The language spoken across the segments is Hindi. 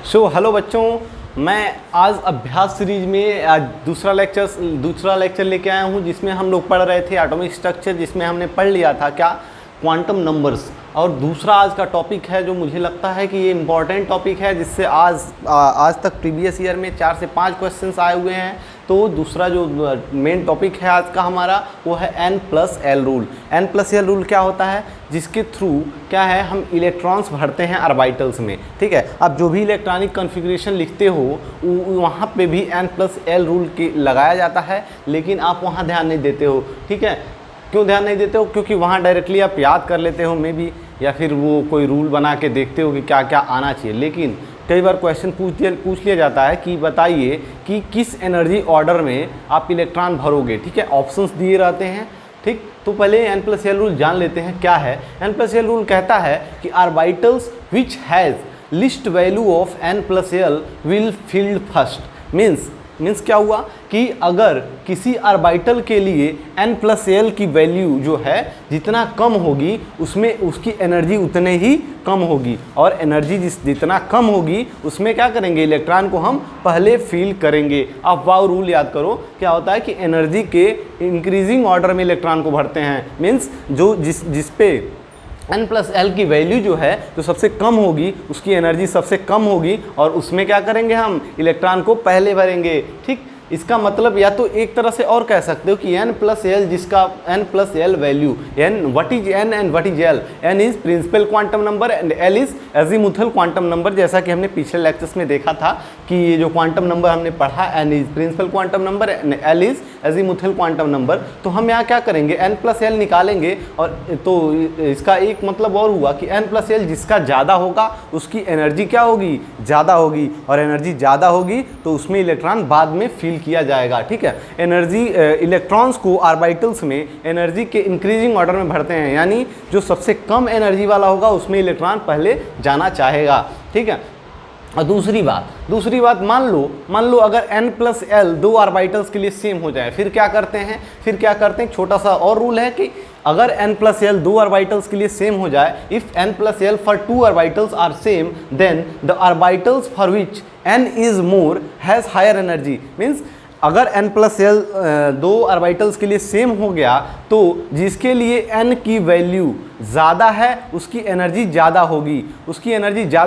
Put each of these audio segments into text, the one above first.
हेलो बच्चों, मैं आज अभ्यास सीरीज में आज दूसरा लेक्चर लेके आया हूँ, जिसमें हम लोग पढ़ रहे थे एटॉमिक स्ट्रक्चर, जिसमें हमने पढ़ लिया था क्या क्वांटम नंबर्स। और दूसरा आज का टॉपिक है जो मुझे लगता है कि ये इम्पॉर्टेंट टॉपिक है, जिससे आज तक प्रीवियस ईयर में 4 से 5 क्वेश्चंस आए हुए हैं। तो दूसरा जो मेन टॉपिक है आज का हमारा वो है N+L रूल। N+L रूल क्या होता है? जिसके थ्रू क्या है, हम इलेक्ट्रॉन्स भरते हैं ऑर्बिटल्स में। ठीक है, आप जो भी इलेक्ट्रॉनिक कॉन्फ़िगरेशन लिखते हो वहाँ पे भी N+L रूल के लगाया जाता है, लेकिन आप वहाँ ध्यान नहीं देते हो। ठीक है, क्यों ध्यान नहीं देते हो? क्योंकि वहाँ डायरेक्टली आप याद कर लेते हो मे बी, या फिर वो कोई रूल बना के देखते हो कि क्या क्या आना चाहिए। लेकिन कई बार क्वेश्चन पूछ लिया जाता है कि बताइए कि किस एनर्जी ऑर्डर में आप इलेक्ट्रॉन भरोगे। ठीक है, ऑप्शंस दिए रहते हैं। ठीक, तो पहले N+L रूल जान लेते हैं क्या है। N+L रूल कहता है कि orbitals which has least value of N+L will field first. Means क्या हुआ कि अगर किसी ऑर्बिटल के लिए N+L की वैल्यू जो है जितना कम होगी, उसमें उसकी एनर्जी उतने ही कम होगी, और एनर्जी जितना कम होगी उसमें क्या करेंगे, इलेक्ट्रॉन को हम पहले फील करेंगे। आप वाव रूल याद करो, क्या होता है कि एनर्जी के इंक्रीजिंग ऑर्डर में इलेक्ट्रॉन को भरते हैं। मीन्स जो जिस पे N+L की वैल्यू जो है जो सबसे कम होगी, उसकी एनर्जी सबसे कम होगी, और उसमें क्या करेंगे, हम इलेक्ट्रॉन को पहले भरेंगे। ठीक, इसका मतलब या तो एक तरह से और कह सकते हो कि N+L जिसका N+L value, what is N and what is L। N is principal quantum number and L is azimuthal quantum number. जैसा कि हमने पिछले लेक्चर्स में देखा था कि ये जो क्वांटम नंबर हमने पढ़ा, N is principal quantum number and L is azimuthal quantum number. तो हम यहाँ क्या करेंगे, N+L निकालेंगे, और तो इसका एक मतलब और हुआ कि N+L जिसका ज़्यादा होगा उसकी एनर्जी क्या होगी, ज़्यादा होगी, और एनर्जी ज़्यादा होगी तो उसमें इलेक्ट्रॉन बाद में फील किया जाएगा। ठीक है, एनर्जी इलेक्ट्रॉन्स को ऑर्बिटल्स में एनर्जी के इंक्रीजिंग ऑर्डर में भरते हैं, यानी जो सबसे कम एनर्जी वाला होगा उसमें इलेक्ट्रॉन पहले जाना चाहेगा। ठीक है, और दूसरी बात मान लो अगर N+L दो ऑर्बिटल्स के लिए सेम हो जाए, फिर क्या करते हैं, एक छोटा सा और रूल है कि अगर N+L दो ऑर्बिटल्स के लिए सेम हो जाए, if N+L for two orbitals are same, then the orbitals for which N is more has higher energy. Means अगर N+L दो ऑर्बिटल्स के लिए सेम हो गया, तो जिसके लिए N की वैल्यू ज़्यादा है उसकी एनर्जी ज़्यादा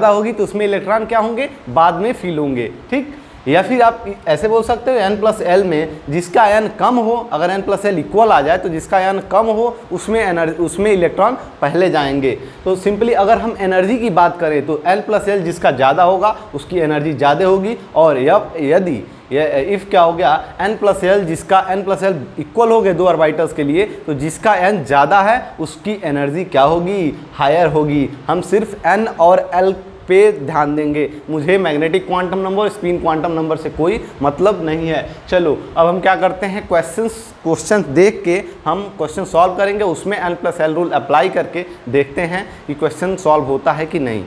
होगी, तो उसमें इलेक्ट्रॉन क्या होंगे, बाद में फील होंगे। ठीक, या फिर आप ऐसे बोल सकते हो N+L में जिसका N कम हो, अगर N+L इक्वल आ जाए तो जिसका N कम हो उसमें इलेक्ट्रॉन पहले जाएंगे। तो सिंपली अगर हम एनर्जी की बात करें तो N+L जिसका ज़्यादा होगा उसकी एनर्जी ज़्यादा होगी, और यदि इफ़ क्या हो गया, N+L इक्वल हो गए दो ऑर्बिटल्स के लिए, तो जिसका N ज़्यादा है उसकी एनर्जी क्या होगी, हायर होगी। हम सिर्फ N और L पे ध्यान देंगे, मुझे magnetic quantum number, spin quantum number से कोई मतलब नहीं है। चलो अब हम क्या करते हैं, क्वेश्चन देख के हम क्वेश्चन सॉल्व करेंगे, उसमें N+L रूल अप्लाई करके देखते हैं कि क्वेश्चन सॉल्व होता है कि नहीं।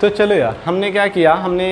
तो चलो यार, हमने क्या किया, हमने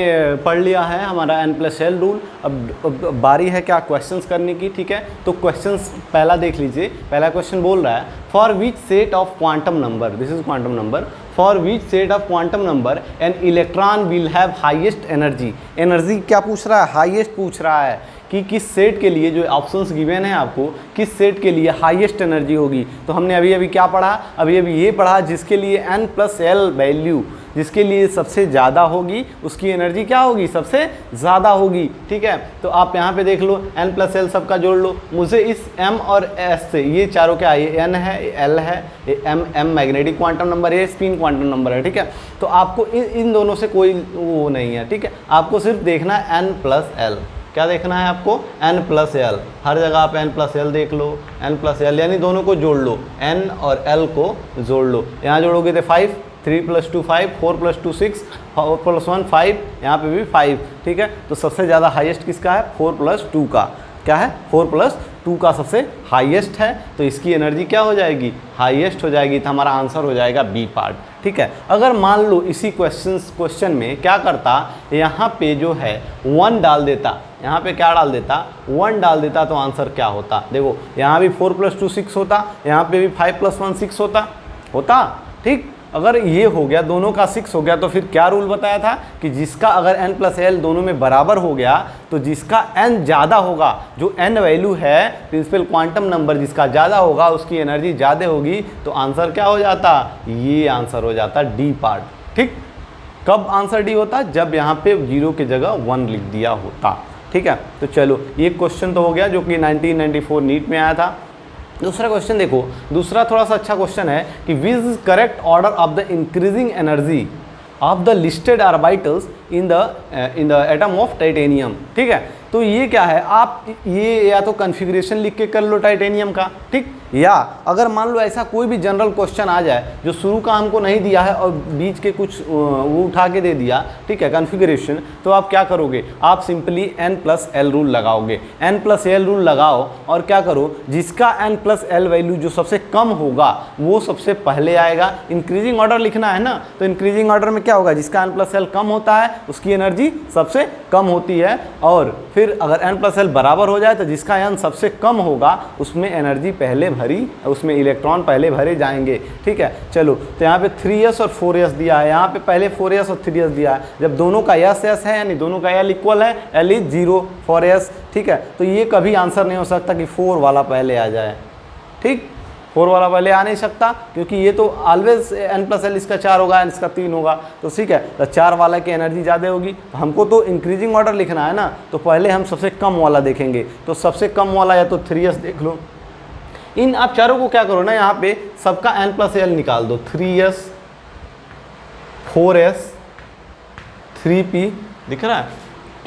पढ़ लिया है हमारा N+L रूल। अब बारी है क्या क्वेश्चंस करने की। ठीक है, तो क्वेश्चंस पहला देख लीजिए। पहला क्वेश्चन बोल रहा है, for which set of quantum number, this is quantum number, for which set of quantum number an electron will have highest energy. Energy क्या पूछ रहा है, हाईएस्ट पूछ रहा है कि किस सेट के लिए, जो ऑप्शंस गिवन है आपको, किस सेट के लिए हाईएस्ट एनर्जी होगी। तो हमने अभी क्या पढ़ा, अभी ये पढ़ा जिसके लिए N+L वैल्यू जिसके लिए सबसे ज़्यादा होगी उसकी एनर्जी क्या होगी, सबसे ज़्यादा होगी। ठीक है, तो आप यहाँ पे देख लो, N+L सबका जोड़ लो। मुझे इस M और S से, ये चारों क्या, ये N है, ये L है, ये M मैग्नेटिक क्वांटम नंबर है, स्पिन क्वांटम नंबर है। ठीक है, तो आपको इन दोनों से कोई वो नहीं है। ठीक है, आपको सिर्फ देखना है N+L। क्या देखना है आपको, N+L। हर जगह आप N+L देख लो, N+L यानी दोनों को जोड़ लो, N और L को जोड़ लो। यहाँ जोड़ोगे तो 5, 3 + 2 5, 4 + 2 6, 4 + 1 5, यहाँ पे भी 5। ठीक है, तो सबसे ज़्यादा हाईएस्ट किसका है, 4 + 2 का। क्या है, 4 + 2 का सबसे हाईएस्ट है, तो इसकी एनर्जी क्या हो जाएगी, हाईएस्ट हो जाएगी। तो हमारा आंसर हो जाएगा बी पार्ट। ठीक है, अगर मान लो इसी क्वेश्चन में क्या करता, यहाँ पे जो है 1 डाल देता, यहाँ पे क्या डाल देता, 1 डाल देता, तो आंसर क्या होता। देखो यहाँ भी 4 + 2 6 होता, यहाँ पे भी 5 + 1 6 होता। ठीक, अगर ये हो गया, दोनों का 6 हो गया, तो फिर क्या रूल बताया था कि जिसका अगर n प्लस एल दोनों में बराबर हो गया तो जिसका n ज़्यादा होगा, जो n वैल्यू है प्रिंसिपल क्वांटम नंबर जिसका ज़्यादा होगा उसकी एनर्जी ज़्यादा होगी, तो आंसर क्या हो जाता, ये आंसर हो जाता डी पार्ट। ठीक, कब आंसर डी होता, जब यहाँ पे 0 की जगह 1 लिख दिया होता। ठीक है, तो चलो ये क्वेश्चन तो हो गया जो कि 1994 नीट में आया था। दूसरा क्वेश्चन देखो, दूसरा थोड़ा सा अच्छा क्वेश्चन है कि which is correct order of the increasing energy of the listed orbitals in the atom of titanium. ठीक है, तो ये क्या है, आप ये या तो कॉन्फ़िगरेशन लिख के कर लो टाइटेनियम का, ठीक, या अगर मान लो ऐसा कोई भी जनरल क्वेश्चन आ जाए जो शुरू का हमको नहीं दिया है और बीच के कुछ वो उठा के दे दिया, ठीक है, कॉन्फ़िगरेशन, तो आप क्या करोगे, आप simply n plus L rule लगाओगे। n प्लस एल रूल लगाओ और क्या करो, जिसका n प्लस एल वैल्यू जो सबसे कम होगा वो सबसे पहले आएगा। इंक्रीजिंग ऑर्डर लिखना है ना, तो इंक्रीजिंग ऑर्डर में क्या होगा, जिसका n प्लस एल कम होता है उसकी एनर्जी सबसे कम होती है, और फिर अगर n प्लस एल बराबर हो जाए तो जिसका n सबसे कम होगा उसमें एनर्जी पहले भरी, उसमें इलेक्ट्रॉन पहले भरे जाएंगे। ठीक है, चलो तो यहाँ पे 3s और 4s दिया है, यहाँ पे पहले 4s और 3s दिया है। जब दोनों का s है यानी दोनों का l इक्वल है, l इज 0 4s, ठीक है, तो ये कभी आंसर नहीं हो सकता कि 4 वाला पहले आ जाए। ठीक, 4 वाला पहले आ नहीं सकता क्योंकि ये तो ऑलवेज n प्लस एल इसका 4 होगा, इसका 3 होगा, तो ठीक है, तो 4 वाला की एनर्जी ज़्यादा होगी। तो हमको तो इंक्रीजिंग ऑर्डर लिखना है ना, तो पहले हम सबसे कम वाला देखेंगे, तो सबसे कम वाला या तो 3s देख लो। इन आप चारों को क्या करो ना, यहाँ पे सबका n प्लस एल निकाल दो, 3s 4s 3p दिख रहा है,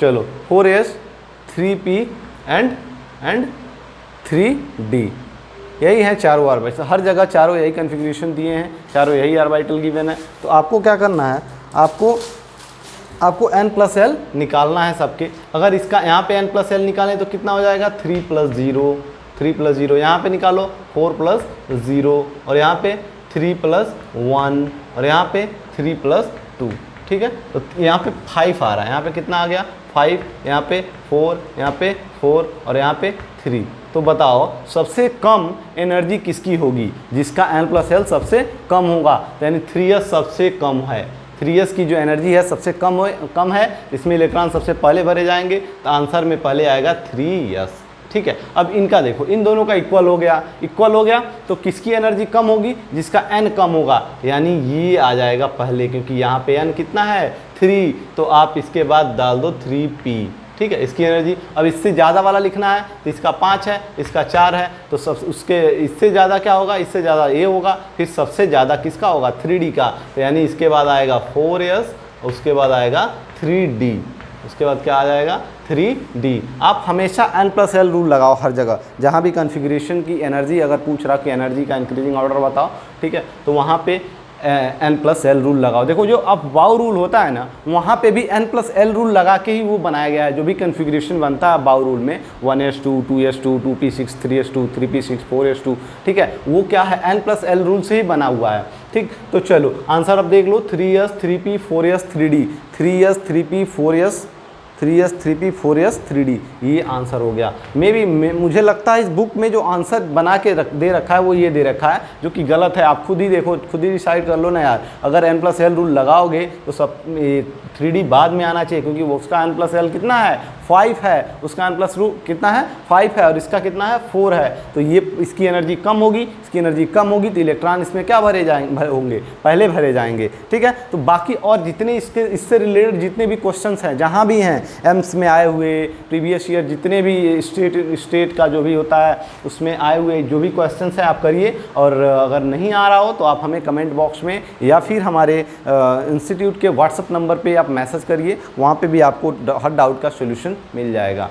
चलो 4s 3p एंड 3d, यही है चारों ऑर्बिटल, हर जगह चारों यही कॉन्फ़िगरेशन दिए हैं, चारों यही ऑर्बिटल गिवन है। तो आपको क्या करना है, आपको n प्लस एल निकालना है सबके। अगर इसका यहाँ पे n प्लस एल निकालें तो कितना हो जाएगा, 3 प्लस 0, यहाँ पे निकालो 4 प्लस 0, और यहाँ पे 3 प्लस 1, और यहाँ पे 3 प्लस 2। ठीक है, तो यहाँ पे 5 आ रहा है, यहाँ पे कितना आ गया 5, यहाँ पे 4, यहाँ पे 4 और यहाँ पे 3। तो बताओ सबसे कम एनर्जी किसकी होगी, जिसका n प्लस एल सबसे कम होगा, यानी 3s सबसे कम है। 3s की जो एनर्जी है सबसे कम है, इसमें इलेक्ट्रॉन सबसे पहले भरे जाएंगे, तो आंसर में पहले आएगा 3s। ठीक है, अब इनका देखो, इन दोनों का इक्वल हो गया, तो किसकी एनर्जी कम होगी, जिसका n कम होगा, यानी ये आ जाएगा पहले, क्योंकि यहाँ पे n कितना है 3, तो आप इसके बाद डाल दो 3p। ठीक है, इसकी एनर्जी। अब इससे ज़्यादा वाला लिखना है तो इसका 5 है, इसका 4 है, तो सब उसके इससे ज़्यादा क्या होगा, इससे ज़्यादा ये होगा, फिर सबसे ज़्यादा किसका होगा 3d का, तो यानी इसके बाद आएगा 4s, उसके बाद आएगा 3d, उसके बाद क्या आ जाएगा 3d। आप हमेशा n प्लस एल रूल लगाओ हर जगह, जहाँ भी कॉन्फ़िगरेशन की एनर्जी अगर पूछ रहा कि एनर्जी का इंक्रीजिंग ऑर्डर बताओ, ठीक है, तो वहाँ पे n प्लस एल रूल लगाओ। देखो जो अब बाउ रूल होता है ना, वहाँ पे भी n प्लस एल रूल लगा के ही वो बनाया गया है। जो भी कॉन्फ़िगरेशन बनता है बाउ रूल में 1s2 2s2 2p6 3s2 3p6 4s2, ठीक है, वो क्या है n प्लस एल रूल से ही बना हुआ है। ठीक, तो चलो आंसर अब देख लो, 3s 3p 4s 3d, 3s 3p 4s 3s 3p 4s 3d, ये आंसर हो गया। मुझे लगता है इस बुक में जो आंसर बना के दे रखा है वो ये दे रखा है, जो कि गलत है। आप खुद ही देखो, खुद ही डिसाइड कर लो ना यार। अगर n प्लस एल रूल लगाओगे तो सब 3d बाद में आना चाहिए, क्योंकि उसका n प्लस एल कितना है 5 है, उसका n प्लस रूल कितना है 5 है, और इसका कितना है 4 है, तो ये इसकी एनर्जी कम होगी, इसकी एनर्जी कम होगी, तो इलेक्ट्रॉन इसमें क्या होंगे पहले भरे जाएंगे। ठीक है, तो बाकी और जितने इससे रिलेटेड जितने भी क्वेश्चंस हैं, जहाँ भी हैं एम्स में आए हुए, प्रीवियस ईयर जितने भी स्टेट का जो भी होता है उसमें आए हुए जो भी क्वेश्चंस हैं आप करिए, और अगर नहीं आ रहा हो तो आप हमें कमेंट बॉक्स में या फिर हमारे इंस्टीट्यूट के व्हाट्सएप नंबर पे आप मैसेज करिए, वहाँ पे भी आपको हर डाउट का सॉल्यूशन मिल जाएगा।